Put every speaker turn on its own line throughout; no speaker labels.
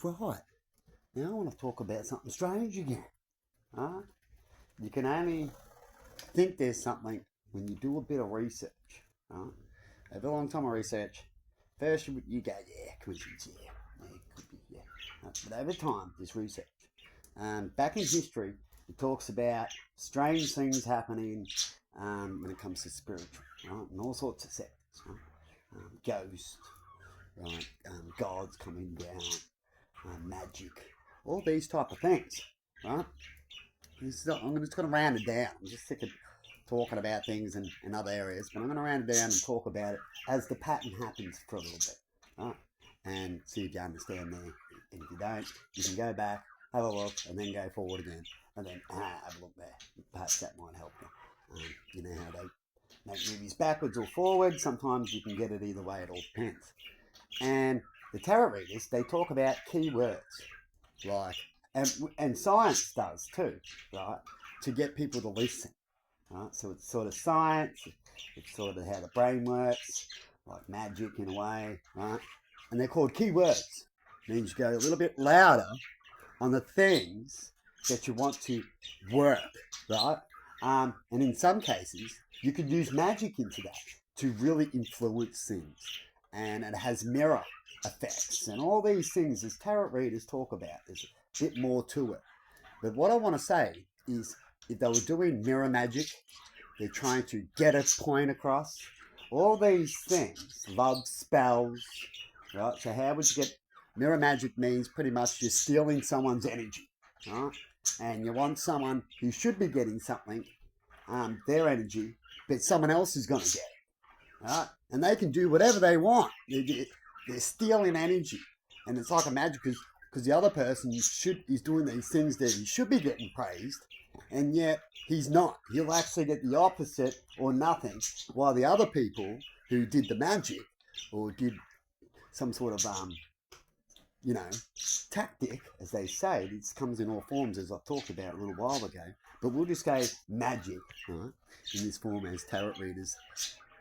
Right. Now I want to talk about something strange again. Huh? You can only think there's something when you do a bit of research. Huh? Over a long time of research, first you go, yeah, coincidence, yeah, it could be, yeah. But over time, this research, back in history, it talks about strange things happening when it comes to spiritual, right? And all sorts of sectors, right? Ghosts, right? Gods coming down, magic, all these type of things, right? I'm just going to round it down. I'm just sick of talking about things in other areas, but I'm going to round it down and talk about it as the pattern happens for a little bit, right? And see if you understand there. And if you don't, you can go back, have a look, and then go forward again, and then have a look there. Perhaps that might help you. You know how they make movies backwards or forward. Sometimes you can get it either way. It all depends. And the tarot readers, they talk about keywords like, and science does too, right? To get people to listen, right? So it's sort of science, it's sort of how the brain works, like magic in a way, right? And they're called keywords. It means you go a little bit louder on the things that you want to work, right? And in some cases, you could use magic into that to really influence things. And it has mirror effects and all these things as tarot readers talk about. There's a bit more to it. But what I want to say is if they were doing mirror magic, they're trying to get a point across. All these things, love spells, right? So how would you get... Mirror magic means pretty much you're stealing someone's energy, right? And you want someone who should be getting something, their energy, but someone else is going to get it, right? And they can do whatever they want. They're stealing energy. And it's like a magic because the other person is doing these things that he should be getting praised, and yet he's not. He'll actually get the opposite or nothing, while the other people who did the magic or did some sort of tactic, as they say. This comes in all forms, as I talked about a little while ago. But we'll just go magic, right, in this form, as tarot readers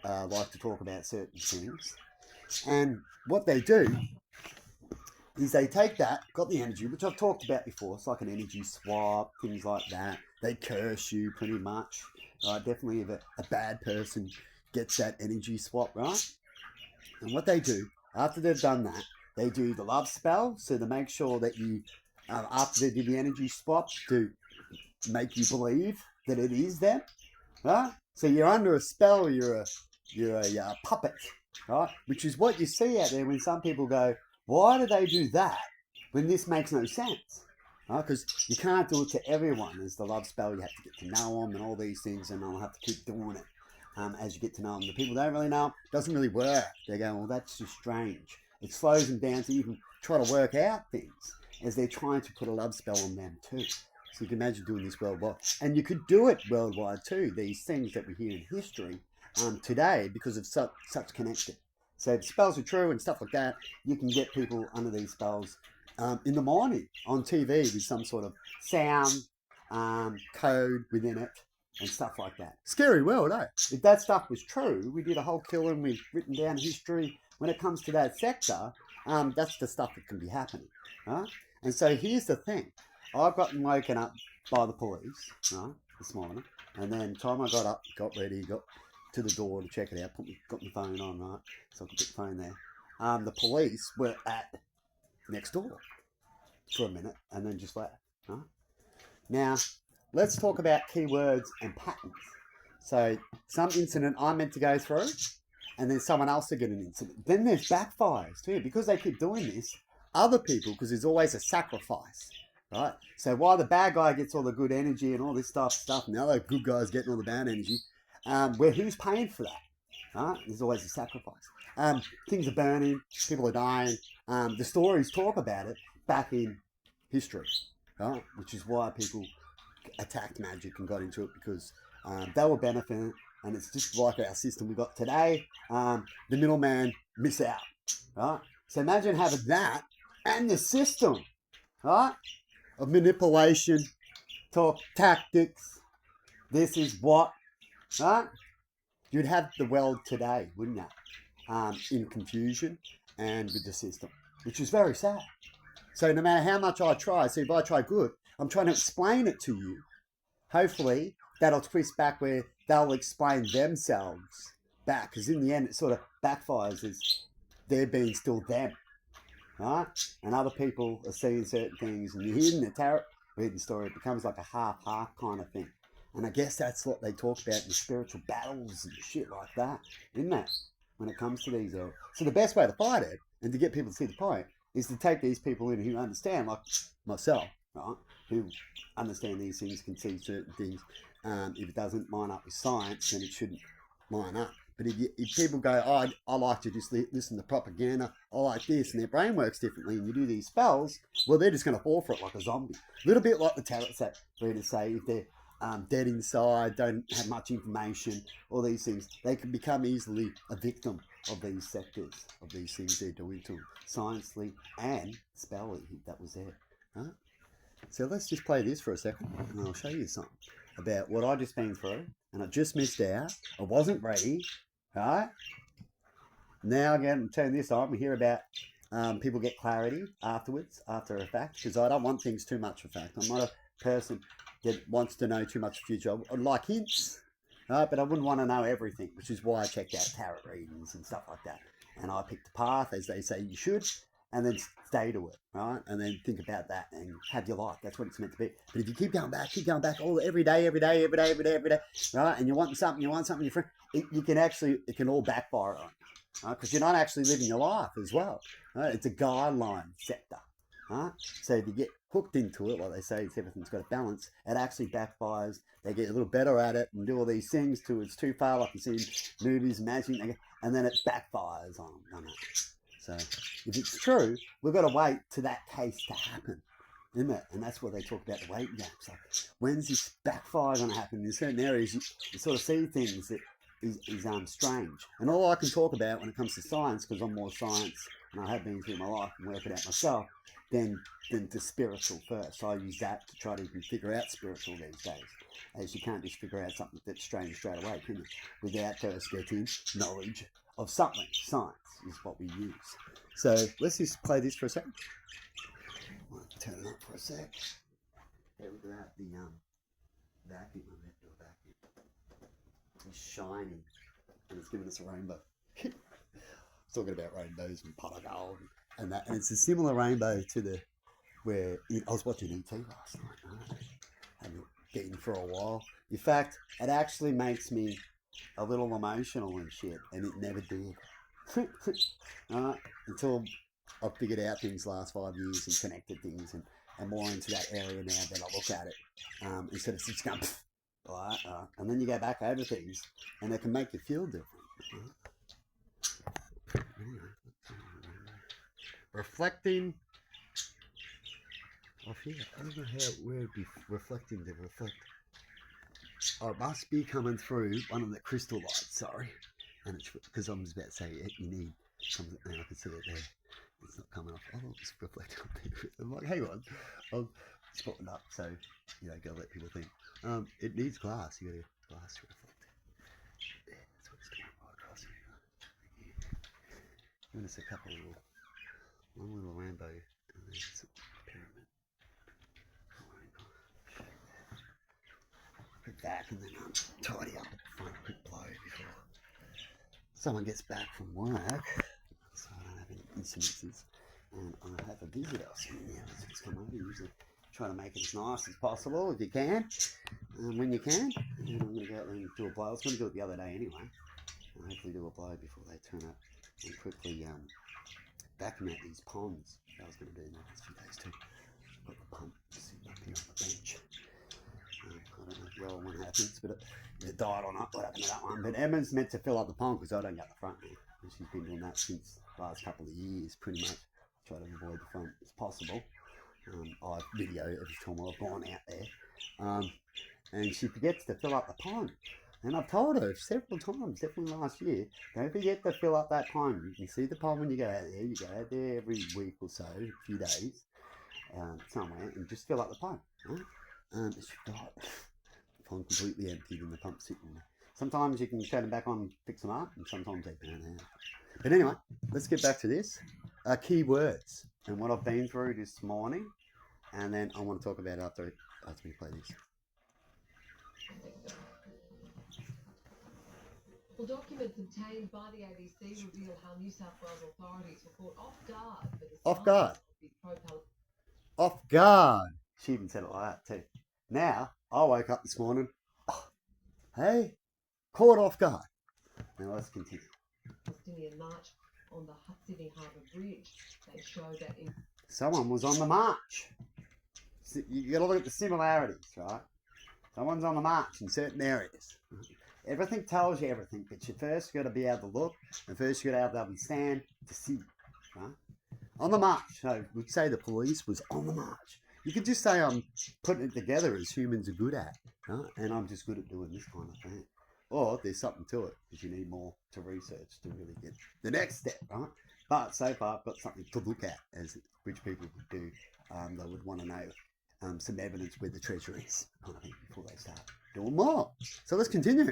like to talk about certain things. And what they do is they take that, got the energy, which I've talked about before. It's like an energy swap, things like that. They curse you pretty much. Definitely if a bad person gets that energy swap, right? And what they do, after they've done that, they do the love spell. So to make sure that you, after they do the energy swap, to make you believe that it is them, right? So you're under a spell, you're a puppet, right? Which is what you see out there when some people go, why do they do that when this makes no sense? Because you can't do it to everyone. As the love spell, you have to get to know them and all these things, and they'll have to keep doing it as you get to know them. The people don't really know them, doesn't really work. They go, well, that's just strange. It slows them down to even try to work out things as they're trying to put a love spell on them too. So you can imagine doing this worldwide. And you could do it worldwide too, these things that we hear in history today because of such connection. So if spells are true and stuff like that, you can get people under these spells in the morning on TV with some sort of sound code within it and stuff like that. Scary world, eh? If that stuff was true, we did a whole killing, we've written down history. When it comes to that sector, that's the stuff that can be happening. Right? And so here's the thing. I've gotten woken up by the police, right, this morning. And then the time I got up, got ready, got to the door to check it out, got my phone on, right, so I could put the phone there. The police were at next door for a minute and then just left. Right? Now, let's talk about keywords and patterns. So some incident I'm meant to go through, and then someone else will get an incident. Then there's backfires too, because they keep doing this. Other people, because there's always a sacrifice, right? So while the bad guy gets all the good energy and all this stuff, and the other good guy's getting all the bad energy, who's paying for that? Right? There's always a sacrifice. Things are burning, people are dying. The stories talk about it back in history, right? Which is why people attacked magic and got into it, because they were benefiting. And it's just like our system we got today. The middleman miss out, right? So imagine having that and the system, right, of manipulation, talk tactics. This is what, right? You'd have the world today, wouldn't you? In confusion and with the system, which is very sad. So no matter how much I try, so if I try good, I'm trying to explain it to you. Hopefully that'll twist back where they'll explain themselves back, because in the end it sort of backfires as they're being still them, right? And other people are seeing certain things, and you're hearing the tarot reading story, it becomes like a half kind of thing. And I guess that's what they talk about in the spiritual battles and shit like that, isn't it? When it comes to these areas. So the best way to fight it, and to get people to see the point, is to take these people in who understand, like myself, right? Who understand these things, can see certain things. If it doesn't line up with science, then it shouldn't line up. But if people go, oh, I like to just listen to propaganda, I like this, and their brain works differently, and you do these spells, well, they're just going to fall for it like a zombie. A little bit like the tarot readers say, if they're dead inside, don't have much information, all these things, they can become easily a victim of these sectors, of these things they're doing to them, sciencely and spelly, that was there. Right? So let's just play this for a second, and I'll show you something about what I just been through, and I just missed out. I wasn't ready, right? Now again, I'm turning this on. We hear about people get clarity afterwards, after a fact, because I don't want things too much of a fact. I'm not a person that wants to know too much future. I like hints, right? But I wouldn't want to know everything, which is why I checked out tarot readings and stuff like that. And I picked a path, as they say you should, and then stay to it, right? And then think about that and have your life. That's what it's meant to be. But if you keep going back, every day, right? And you want something, different, it can all backfire on you, right? Because you're not actually living your life as well, right? It's a guideline sector, right? So if you get hooked into it, like they say, everything's got a balance, it actually backfires. They get a little better at it and do all these things till it's too far, like you see in movies, magic, and then it backfires on it. So if it's true, we've got to wait to that case to happen, isn't it? And that's what they talk about, the waiting game. So when's this backfire going to happen? In certain areas, you sort of see things that is strange. And all I can talk about when it comes to science, because I'm more science, and I have been through my life and work it out myself, than to spiritual first. So I use that to try to even figure out spiritual these days. As you can't just figure out something that's strange straight away, can you? Without first getting knowledge of something. Science is what we use. So let's just play this for a second. I'll turn it up for a sec. There we go. The vacuum. I'm going to do a vacuum. It's shining, and it's giving us a rainbow. Talking about rainbows and pot of gold and that, and it's a similar rainbow to I was watching ET last night. Right? Haven't been for a while. In fact, it actually makes me a little emotional and shit, and it never did. Until I figured out things last 5 years and connected things and more into that area now that I look at it, instead of just going, and then you go back over things, and it can make you feel different. Reflecting off here. I don't know where it'd be reflecting to reflect. Oh, it must be coming through one of the crystal lights, sorry. And it's because I was about to say you need something now. I can see it there. It's not coming off. Oh, it's reflecting up there. I'm like, hang on. I'm spotting up, so gotta let people think. It needs glass. You got a glass to reflect. Yeah, that's what it's coming right across here. Giving us a couple of one little rainbow, and then some pyramid. Put back and then tidy up, find a quick blow before someone gets back from work, so I don't have any incidences. And I have a visitor sitting there that's come over. Usually try to make it as nice as possible if you can, when you can. And then I'm going to go out there and do a blow. I was going to do it the other day anyway. I'll hopefully do a blow before they turn up and quickly vacuum out these ponds. I was going to do in the next few days too. Got the pump sitting up here on the bench. I don't know if the other one happens, but it died or not. What happened to that one? But Emma's meant to fill up the pond because I don't get the front now. And she's been doing that since the last couple of years, pretty much. Try to avoid the front as possible. I video every time I've gone out there. And she forgets to fill up the pond. And I've told her several times, definitely last year, don't forget to fill up that pond. You can see the pond when you go out there. You go out there every week or so, a few days, somewhere, and just fill up the pond. Right? She forgot. The pond completely emptied and the pump sitting there. Sometimes you can turn them back on and fix them up, and sometimes they burn out. But anyway, let's get back to this. Key words. and what I've been through this morning, and then I want to talk about it after we play this.
Well, documents obtained by the ABC reveal how New South Wales authorities were caught off guard for the
Off guard.
pro-Palestinian.
Off guard. She even said it like that too. Now, I woke up this morning, hey, caught off guard. Now let's continue.
Palestinian march on the Sydney Harbour Bridge. They show that in
Someone was on the march. You got to look at the similarities, right? Someone's on the march in certain areas. Everything tells you everything, but you first got to be able to look, and first you got to be able to understand to see, right? On the march. So we'd say the police was on the march. You could just say I'm putting it together as humans are good at, right? And I'm just good at doing this kind of thing. Or there's something to it, because you need more to research to really get the next step, right? But so far, I've got something to look at, as rich people would do. They would want to know some evidence where the treasure is, kind of thing, before they start doing more. So let's continue.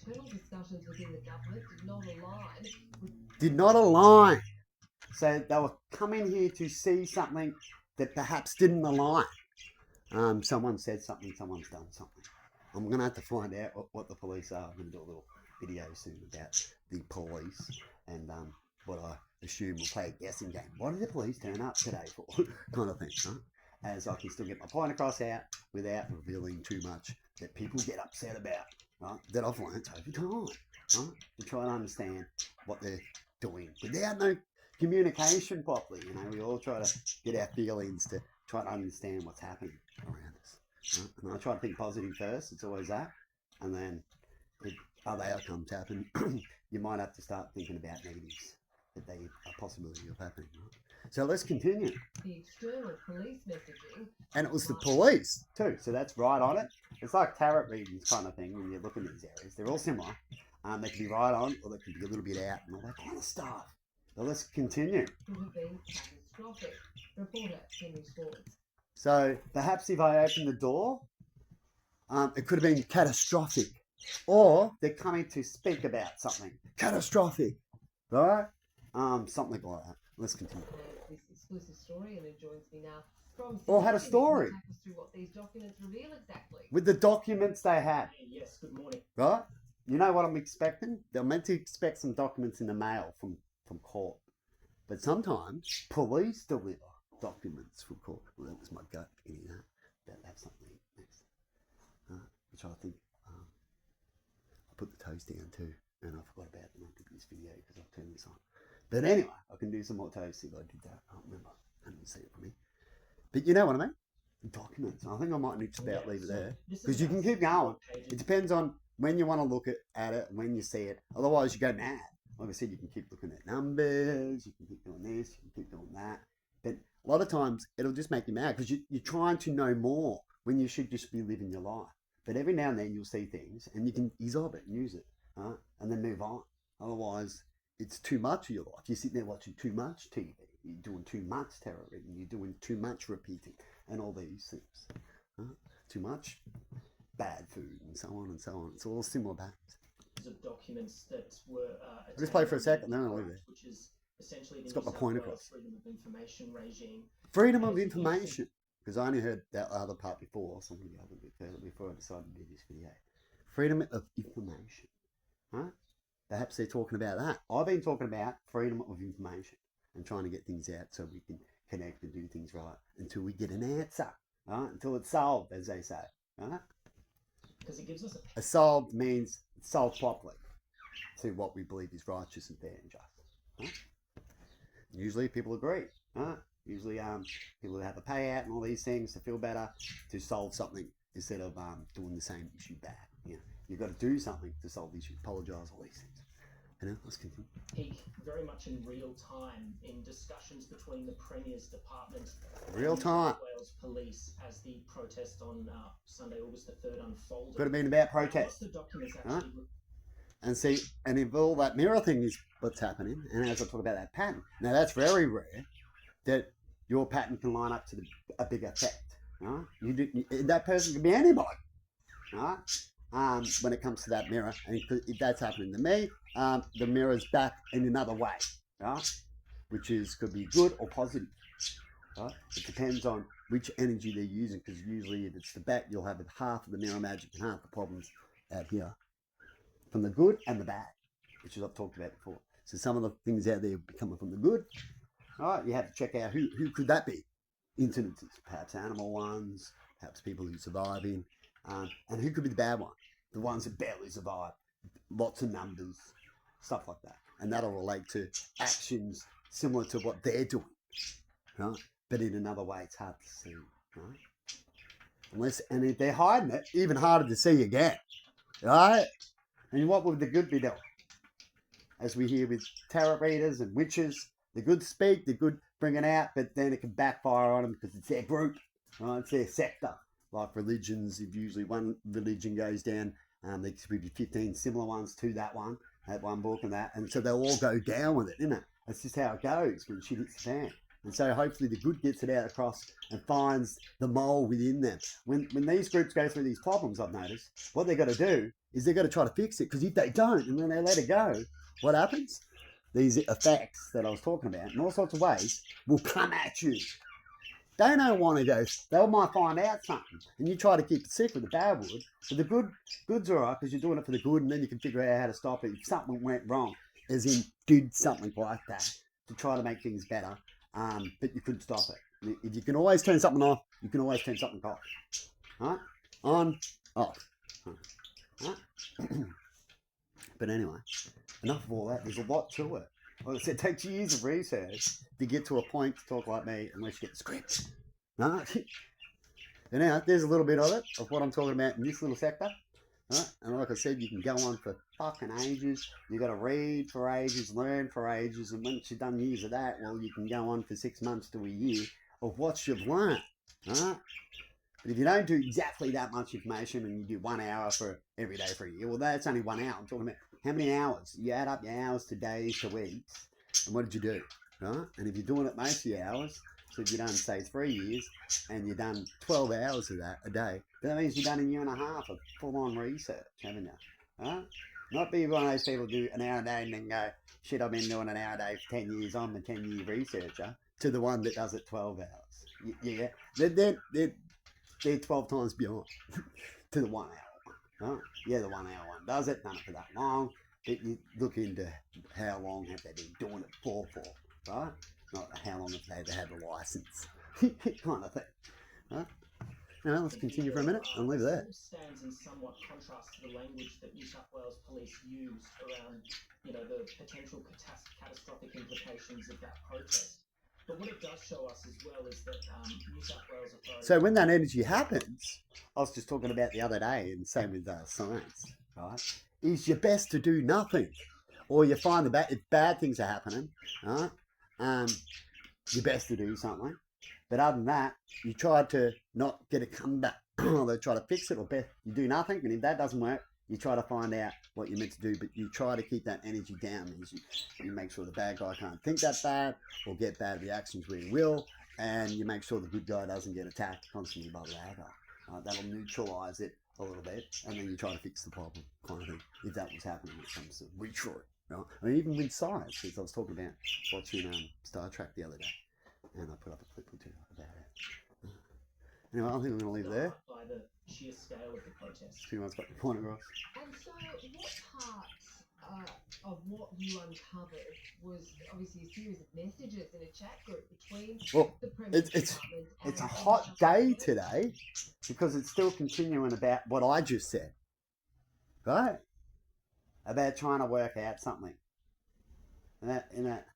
internal discussions within the government
Did not align. So they were coming here to see something that perhaps didn't align. Someone said something, someone's done something. I'm going to have to find out what the police are. I'm going to do a little video soon about the police and what I assume will play a guessing game. What did the police turn up today for? Kind of thing, huh? As I can still get my point across out without revealing too much that people get upset about, right? That I've learned over time, right? To try and understand what they're doing without no communication properly. You know, we all try to get our feelings to try to understand what's happening around us. Right? And I try to think positive first. It's always that. And then if other outcomes happen, you might have to start thinking about negatives, that they are a possibility of happening. Right? So let's continue.
The external police messaging.
And it was the police too. So that's right on it. It's like tarot readings kind of thing when you look in these areas. They're all similar. They can be right on or they can be a little bit out and all that kind of stuff. So let's continue.
Could have been catastrophic. Reporter Henry Swords.
So perhaps if I open the door, it could have been catastrophic. Or they're coming to speak about something. Catastrophic. Right? Something like that. Let's continue.
This exclusive story, and it joins me now from.
Or had a story.
Take us through what these documents reveal exactly.
With the documents they had.
Yes, good morning.
Right? You know what I'm expecting? They're meant to expect some documents in the mail from court. But sometimes police deliver documents from court. Well, that was my gut beginning that that's something next. Which I think I put the toast down too. And I forgot about it when I did this video because I've turned this on. But anyway, I can do some more toast if I did that. I don't remember. I didn't see it for me. But you know what I mean? Documents. I think I might just about leave it there. Because you can keep going. It depends on when you want to look at it, when you see it. Otherwise, you go mad. Like I said, you can keep looking at numbers. You can keep doing this. You can keep doing that. But a lot of times, it'll just make you mad because you're trying to know more when you should just be living your life. But every now and then, you'll see things and you can absorb it and use it. And then move on. Otherwise, it's too much of your life. You're sitting there watching too much TV. You're doing too much tarot reading. You're doing too much repeating and all these things. Too much bad food and so on and so on. It's all similar patterns.
Of documents that were.
Just play for a second, then I'll leave it.
Which is essentially the
it's got my point across.
Freedom of information regime.
Freedom of information. Because I only heard that other part before, some of the other bit before I decided to do this video. Freedom of information. Perhaps they're talking about that. I've been talking about freedom of information and trying to get things out so we can connect and do things right until we get an answer, until it's solved, as they say.
Because it gives us
a solved means it's solved properly to what we believe is righteous and fair and just. Usually people agree. Usually people have a payout and all these things to feel better, to solve something instead of doing the same issue bad. You've got to do something to solve the issue. Apologise, all these things. Let's continue.
Peak very much in real time in discussions between the Premier's Department
real time.
and Wales Police as the protest on Sunday, August the 3rd unfolded.
Could have been about protest.
The documents actually...
And see, and if all that mirror thing is what's happening, and as I talk about that pattern, now that's very rare that your pattern can line up to a big effect. That person can be anybody. When it comes to that mirror, and if that's happening to me, the mirror's back in another way. which could be good or positive. Right? It depends on which energy they're using, because usually if it's the bat, you'll have half of the mirror magic and half the problems out here. From the good and the bad, which is I've talked about before. So some of the things out there coming from the good, right? You have to check out who could that be? Incidences, perhaps animal ones, perhaps people who are surviving, and who could be the bad one? The ones that barely survive, lots of numbers, stuff like that. And that'll relate to actions similar to what they're doing, right? But in another way, it's hard to see, right? And if they're hiding it, even harder to see again, right? And what would the good be doing? As we hear with tarot readers and witches, the good speak, the good bring it out, but then it can backfire on them because it's their group, right? It's their sector. Like religions, if usually one religion goes down, there could be 15 similar ones to that one book and so they'll all go down with it, isn't it? That's just how it goes when shit hits the fan. And so hopefully the good gets it out across and finds the mole within them. When these groups go through these problems, I've noticed, what they've got to do is they've got to try to fix it, because if they don't and then they let it go, what happens? These effects that I was talking about in all sorts of ways will come at you. They don't want to go, they might find out something, and you try to keep it secret, the bad would, but the good's all right, because you're doing it for the good, and then you can figure out how to stop it if something went wrong, as in did something like that to try to make things better, but you couldn't stop it. If you can always turn something off, you can always turn something off. Right? On, off. Right? But anyway, enough of all that. There's a lot to it. Like I said, it takes years of research to get to a point to talk like me, unless you get the script. No? And now, there's a little bit of it, of what I'm talking about in this little sector. Right? And like I said, you can go on for fucking ages. You've got to read for ages, learn for ages, and once you've done years of that, well, you can go on for 6 months to a year of what you've learned. Right? But if you don't do exactly that much information and you do 1 hour for every day for a year, well, that's only 1 hour. I'm talking about how many hours. You add up your hours to days to weeks, and what did you do? Right? And if you're doing it most of your hours, so if you've done, say, 3 years, and you've done 12 hours of that a day, that means you've done a year and a half of full-on research, haven't you? Right? Not be one of those people who do an hour a day and then go, shit, I've been doing an hour a day for 10 years, I'm a 10-year researcher, to the one that does it 12 hours. Yeah, they're 12 times beyond to the 1 hour one. Right? Yeah, the 1 hour one does it, done it for that long. But you look into how long have they been doing it for, right? Not how long have they had the license, kind of thing. Right? Now, let's continue for a minute and leave it there.
This stands in somewhat contrast to the language that New South Wales Police used around, the potential catastrophic implications of that protest. But what it does show us as well is that New South Wales authorities...
So when that energy happens, I was just talking about the other day, and same with science, right? Is your best to do nothing. Or you find if bad things are happening, right? Your best to do something. But other than that, you try to not get it come back. Or they try to fix it, or you do nothing. And if that doesn't work, you try to find out what you're meant to do, but you try to keep that energy down. You make sure the bad guy can't think that bad or get bad reactions where he will, and you make sure the good guy doesn't get attacked constantly by the bad guy. That'll neutralise it a little bit, and then you try to fix the problem, kind of thing, if that was happening when it comes to Detroit. Right? I mean, even with science, because I was talking about watching Star Trek the other day, and I put up a clip or two about it. Anyway, I think we're going to leave it there.
By the sheer scale of the protest.
Pretty much got the point across.
And so, what parts of what you uncovered was obviously a series of messages in a chat group between the Premier's Department and
it's a hot day today because it's still continuing about what I just said, right? About trying to work out something. And that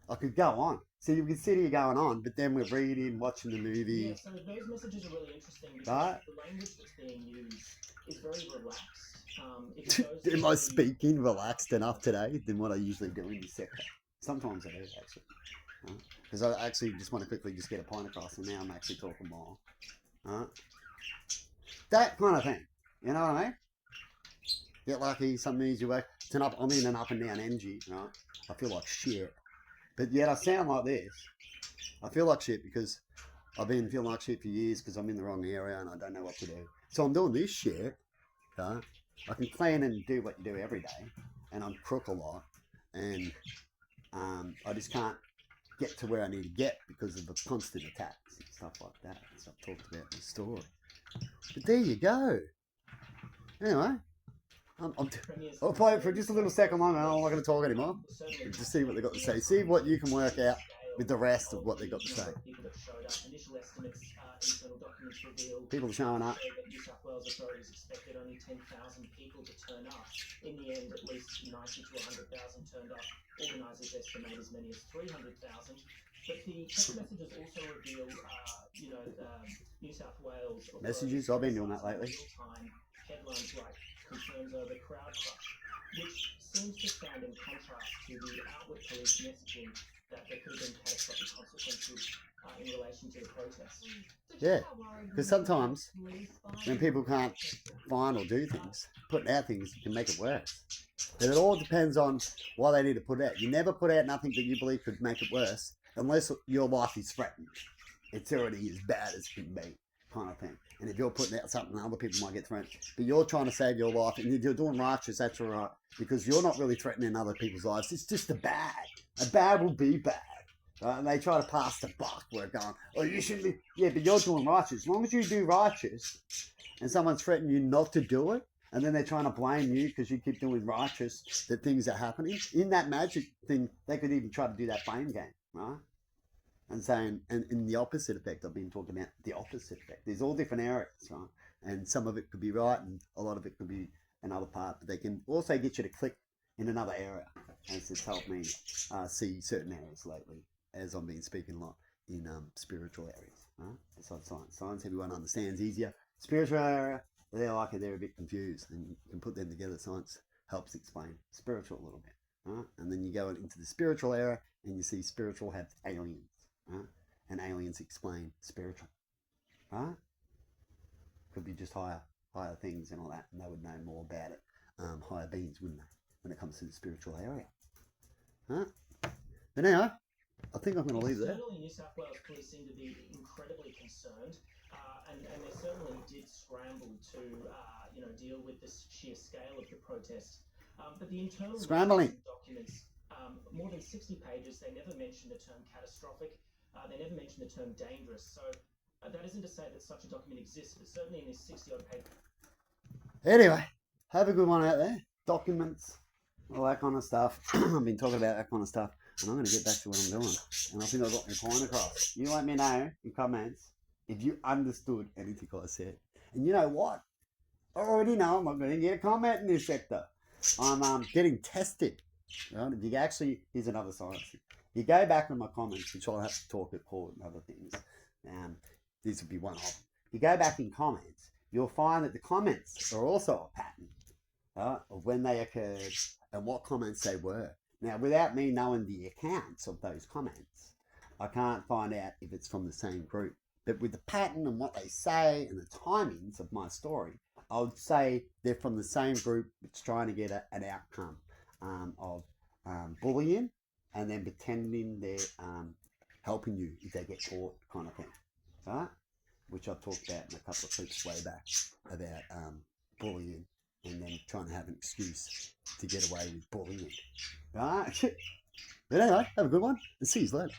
I could go on. So you can sit here going on, but then we're reading, watching the movie.
Yeah, so those messages are really interesting because
right?
the language that's being used is very relaxed.
Am I speaking relaxed enough today than what I usually do in this sector? Sometimes I do, actually. Because I actually just want to quickly just get a point across, and now I'm actually talking more. That kind of thing. You know what I mean? Get lucky, some easy way. I'm in an up and down energy, right? I feel like shit. But yet I sound like this. I feel like shit because I've been feeling like shit for years because I'm in the wrong area and I don't know what to do. So I'm doing this shit. Okay? I can plan and do what you do every day. And I'm crook a lot. And I just can't get to where I need to get because of the constant attacks and stuff like that. As I've talked about in the story. But there you go. Anyway, I'll play it for just a little second longer. I'm not going to talk anymore. Just see what they've got to say. See what you can work out with the rest of what they've got to say. People showing up.
New South Wales authorities expected only 10,000 people to turn up. In the end, at least 90 to 100,000 turned up. Organisers estimate as many as 300,000. But the text messages also reveal, New South Wales
Messages? I've been doing that lately.
Real-time headlines like concerns over crowd crush, which seems to stand in contrast to the outward police messaging that there could have been catastrophic consequences in relation to the protests.
Yeah, because sometimes when people can't find or do things, putting out things can make it worse. But it all depends on why they need to put out. You never put out nothing that you believe could make it worse unless your life is threatened. It's already as bad as it can be, kind of thing. And if you're putting out something, other people might get threatened. But you're trying to save your life, and you're doing righteous, that's all right. Because you're not really threatening other people's lives. It's just a bad. A bad will be bad. And they try to pass the buck. We're going, oh, you shouldn't be. Yeah, but you're doing righteous. As long as you do righteous, and someone's threatening you not to do it, and then they're trying to blame you because you keep doing righteous, that things are happening. In that magic thing, they could even try to do that blame game, right? And saying, and in the opposite effect, I've been talking about the opposite effect. There's all different areas, right? And some of it could be right, and a lot of it could be another part. But they can also get you to click in another area. And it's helped me see certain areas lately, as I've been speaking a lot in spiritual areas, right? Besides science. Science, everyone understands easier. Spiritual area, they're a bit confused, and you can put them together. Science helps explain spiritual a little bit, right? And then you go into the spiritual area, and you see spiritual have aliens, right? And aliens explain spiritual, right? Could be just higher things and all that, and they would know more about it. Higher beings, wouldn't they, when it comes to the spiritual area, huh? But anyway, I think I'm going to leave there.
Certainly, New South Wales police seem to be incredibly concerned, and they certainly did scramble to, deal with the sheer scale of the protest. But the internal documents, more than 60 pages, they never mentioned the term catastrophic. They never mentioned the term dangerous. So that isn't to say that such a document exists, but certainly in this 60-odd page.
Anyway, have a good one out there. Documents, all that kind of stuff. I've been talking about that kind of stuff. And I'm going to get back to what I'm doing. And I think I got my point across. You let me know in comments if you understood anything I said. And you know what? I already know I'm not going to get a comment in this sector. I'm getting tested. Right? If you actually, here's another science. You go back in my comments, which I'll have to talk at court and other things. This would be one of them. You go back in comments, you'll find that the comments are also a pattern, right, of when they occurred and what comments they were. Now, without me knowing the accounts of those comments, I can't find out if it's from the same group. But with the pattern and what they say and the timings of my story, I would say they're from the same group that's trying to get an outcome of bullying and then pretending they're helping you if they get caught, kind of thing, right? Which I've talked about in a couple of clips way back about bullying and then trying to have an excuse to get away with bullying, right? But anyway, have a good one and see you later.